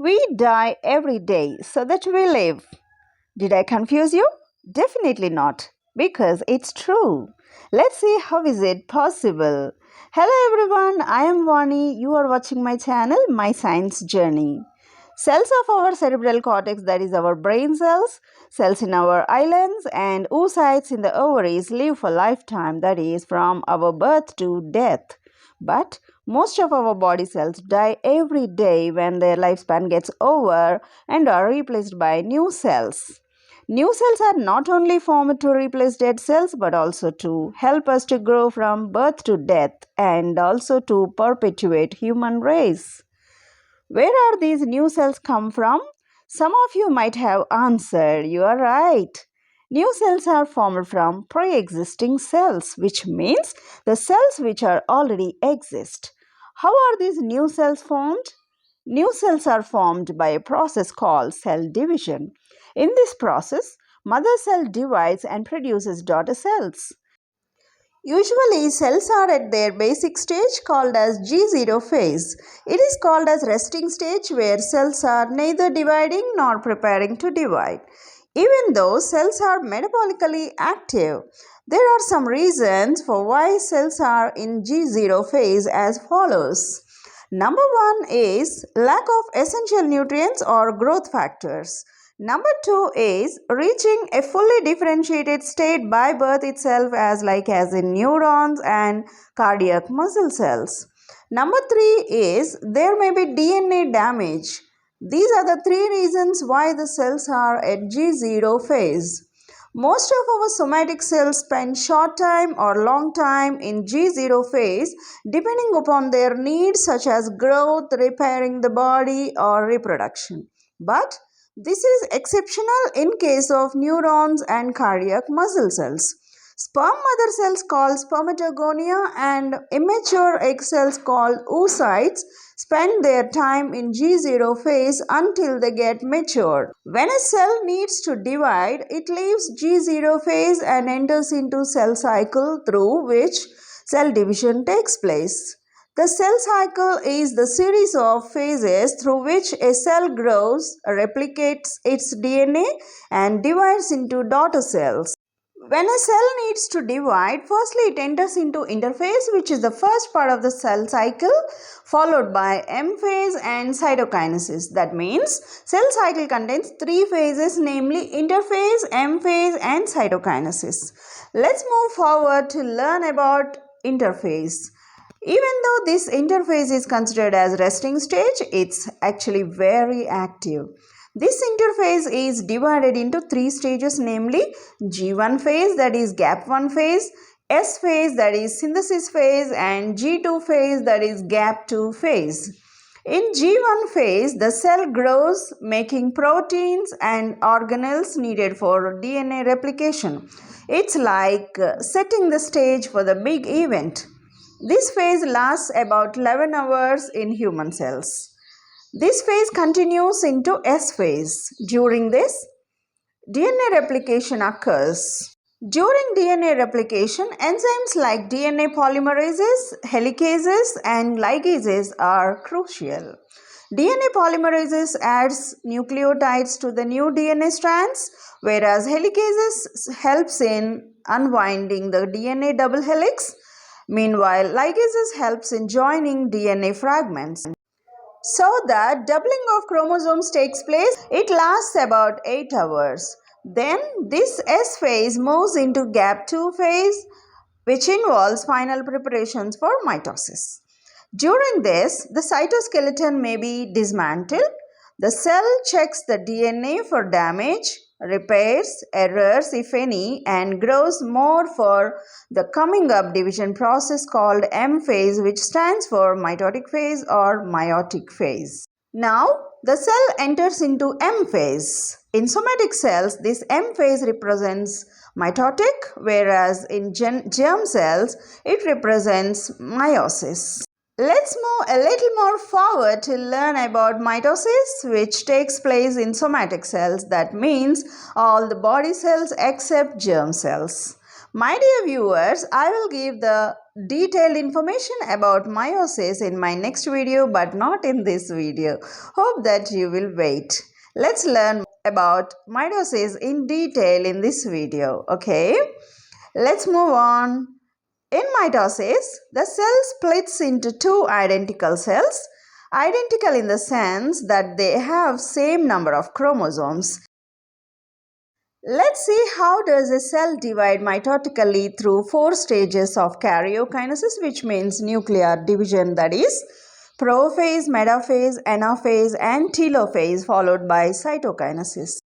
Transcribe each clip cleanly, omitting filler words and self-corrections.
We die every day so that we live. Did I confuse you? Definitely not, because it's true. Let's see how is it possible. Hello everyone, I am Vani. You are watching my channel, My Science Journey. Cells of our cerebral cortex, that is our brain cells, cells in our islands, and oocytes in the ovaries live for lifetime, that is from our birth to death. But most of our body cells die every day when their lifespan gets over and are replaced by new cells. New cells are not only formed to replace dead cells but also to help us to grow from birth to death and also to perpetuate human race. Where are these new cells come from? Some of you might have answered. You are right. New cells are formed from pre-existing cells, which means the cells which are already exist. How are these new cells formed? New cells are formed by a process called cell division. In this process, mother cell divides and produces daughter cells. Usually, cells are at their basic stage called as G0 phase. It is called as resting stage where cells are neither dividing nor preparing to divide. Even though cells are metabolically active, there are some reasons for why cells are in G0 phase as follows. Number one is lack of essential nutrients or growth factors. Number two is reaching a fully differentiated state by birth itself as in neurons and cardiac muscle cells. Number three is there may be DNA damage. These are the three reasons why the cells are at G0 phase. Most of our somatic cells spend short time or long time in G0 phase depending upon their needs such as growth, repairing the body or reproduction. But this is exceptional in case of neurons and cardiac muscle cells. Sperm mother cells called spermatogonia and immature egg cells called oocytes spend their time in G0 phase until they get matured. When a cell needs to divide, it leaves G0 phase and enters into cell cycle through which cell division takes place. The cell cycle is the series of phases through which a cell grows, replicates its DNA, and divides into daughter cells. When a cell needs to divide, firstly it enters into interphase, which is the first part of the cell cycle, followed by M phase and cytokinesis. That means cell cycle contains three phases, namely interphase, M phase and cytokinesis. Let's move forward to learn about interphase. Even though this interphase is considered as resting stage, it's actually very active. This interphase is divided into three stages, namely G1 phase, that is gap 1 phase, S phase, that is synthesis phase, and G2 phase, that is gap 2 phase. In G1 phase, the cell grows making proteins and organelles needed for DNA replication. It's like setting the stage for the big event. This phase lasts about 11 hours in human cells. This phase continues into S phase. During this, DNA replication occurs. During DNA replication, enzymes like DNA polymerases, helicases, and ligases are crucial. DNA polymerases adds nucleotides to the new DNA strands, whereas helicases helps in unwinding the DNA double helix. Meanwhile, ligases helps in joining DNA fragments. So the doubling of chromosomes takes place. It lasts about 8 hours. Then this S phase moves into gap 2 phase, which involves final preparations for mitosis. During this, the cytoskeleton may be dismantled. The cell checks the DNA for damage, repairs, errors if any, and grows more for the coming up division process called M phase, which stands for mitotic phase or meiotic phase. Now, the cell enters into M phase. In somatic cells, this M phase represents mitotic, whereas in germ cells, it represents meiosis. Let's move a little more forward to learn about mitosis, which takes place in somatic cells. That means all the body cells except germ cells. My dear viewers, I will give the detailed information about meiosis in my next video, but not in this video. Hope that you will wait. Let's learn about meiosis in detail in this video. Okay, let's move on. In mitosis, the cell splits into two identical cells, identical in the sense that they have same number of chromosomes. Let's see how does a cell divide mitotically through four stages of karyokinesis, which means nuclear division, that is prophase, metaphase, anaphase and telophase, followed by cytokinesis.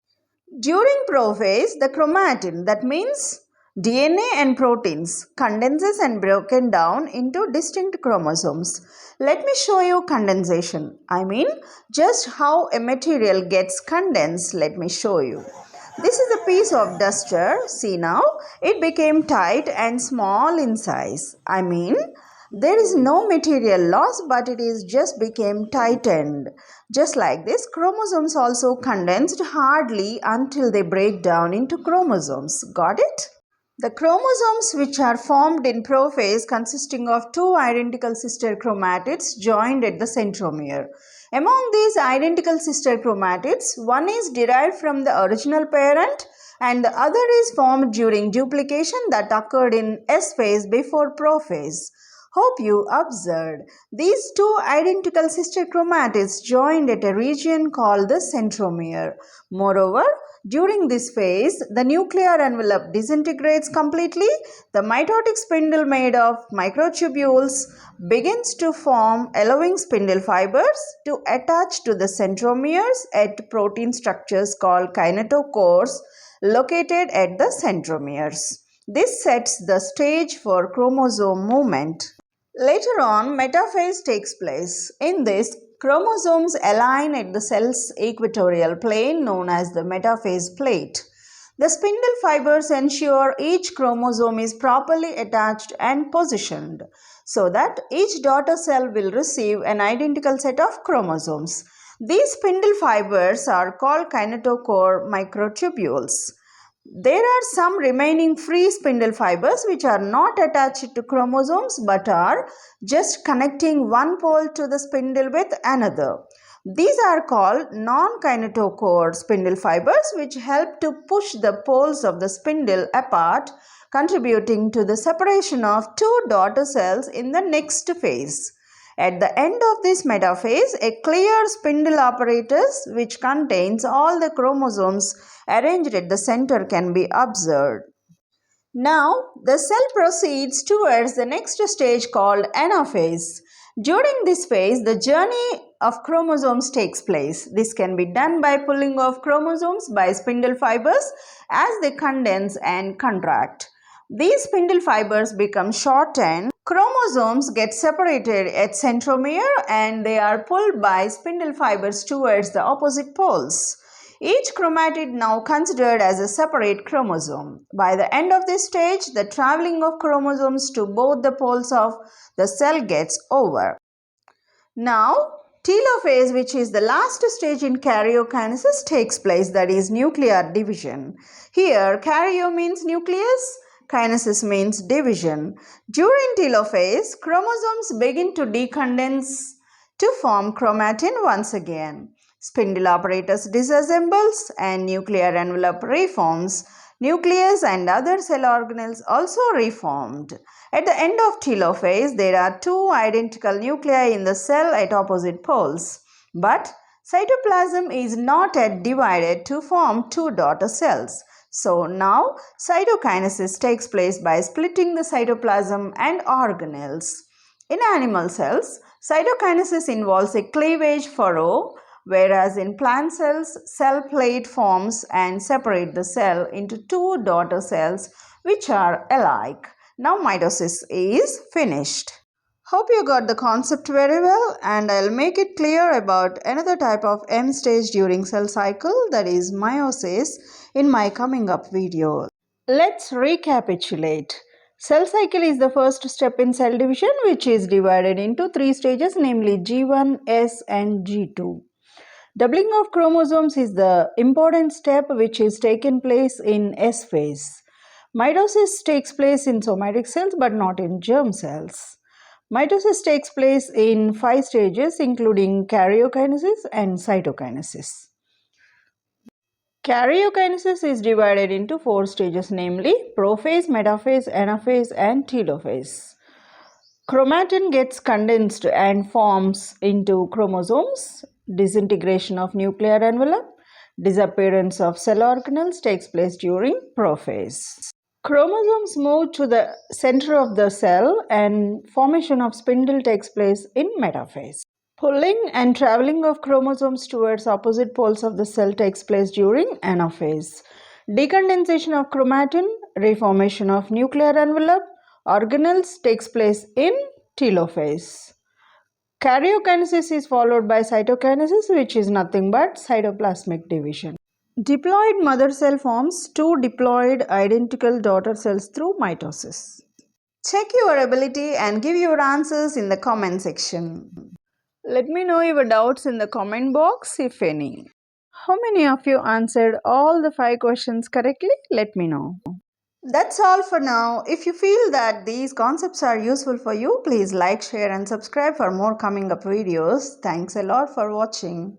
During prophase, the chromatin, that means DNA and proteins, condenses and broken down into distinct chromosomes. Let me show you condensation. I mean just how a material gets condensed. Let me show you. This is a piece of duster. See now, it became tight and small in size. I mean, there is no material loss, but it is just became tightened. Just like this, chromosomes also condensed hardly until they break down into chromosomes. Got it? The chromosomes which are formed in prophase consisting of two identical sister chromatids joined at the centromere. Among these identical sister chromatids, one is derived from the original parent and the other is formed during duplication that occurred in S phase before prophase. Hope you observed. These two identical sister chromatids joined at a region called the centromere. Moreover, during this phase, the nuclear envelope disintegrates completely. The mitotic spindle made of microtubules begins to form, allowing spindle fibers to attach to the centromeres at protein structures called kinetochores located at the centromeres. This sets the stage for chromosome movement. Later on, metaphase takes place. In this, chromosomes align at the cell's equatorial plane known as the metaphase plate. The spindle fibers ensure each chromosome is properly attached and positioned so that each daughter cell will receive an identical set of chromosomes. These spindle fibers are called kinetochore microtubules. There are some remaining free spindle fibers which are not attached to chromosomes but are just connecting one pole to the spindle with another. These are called non-kinetochore spindle fibers which help to push the poles of the spindle apart, contributing to the separation of two daughter cells in the next phase. At the end of this metaphase, a clear spindle apparatus which contains all the chromosomes arranged at the center can be observed. Now, the cell proceeds towards the next stage called anaphase. During this phase, the journey of chromosomes takes place. This can be done by pulling of chromosomes by spindle fibers as they condense and contract. These spindle fibers become shortened. Chromosomes get separated at centromere and they are pulled by spindle fibers towards the opposite poles. Each chromatid now considered as a separate chromosome. By the end of this stage, the traveling of chromosomes to both the poles of the cell gets over. Now, telophase, which is the last stage in karyokinesis, takes place, that is nuclear division. Here, karyo means nucleus, kinesis means division. During telophase, chromosomes begin to decondense to form chromatin once again. Spindle apparatus disassembles and nuclear envelope reforms. Nucleus and other cell organelles also reformed. At the end of telophase, there are two identical nuclei in the cell at opposite poles. But cytoplasm is not yet divided to form two daughter cells. So now cytokinesis takes place by splitting the cytoplasm and organelles. In animal cells, cytokinesis involves a cleavage furrow, whereas in plant cells, cell plate forms and separate the cell into two daughter cells which are alike. Now mitosis is finished. Hope you got the concept very well, and I'll make it clear about another type of M stage during cell cycle, that is meiosis, in my coming up video. Let's recapitulate. Cell cycle is the first step in cell division, which is divided into three stages, namely G1, S and G2. Doubling of chromosomes is the important step which is taken place in S phase. Mitosis takes place in somatic cells but not in germ cells. Mitosis takes place in 5 stages including karyokinesis and cytokinesis. Karyokinesis is divided into 4 stages, namely prophase, metaphase, anaphase and telophase. Chromatin gets condensed and forms into chromosomes. Disintegration of nuclear envelope, disappearance of cell organelles takes place during prophase. Chromosomes move to the center of the cell and formation of spindle takes place in metaphase. Pulling and traveling of chromosomes towards opposite poles of the cell takes place during anaphase. Decondensation of chromatin, reformation of nuclear envelope, organelles takes place in telophase. Karyokinesis is followed by cytokinesis, which is nothing but cytoplasmic division. Diploid mother cell forms 2 diploid identical daughter cells through mitosis. Check your ability and give your answers in the comment section. Let me know your doubts in the comment box if any. How many of you answered all the 5 questions correctly? Let me know. That's all for now. If you feel that these concepts are useful for you, please like, share and subscribe for more coming up videos. Thanks a lot for watching.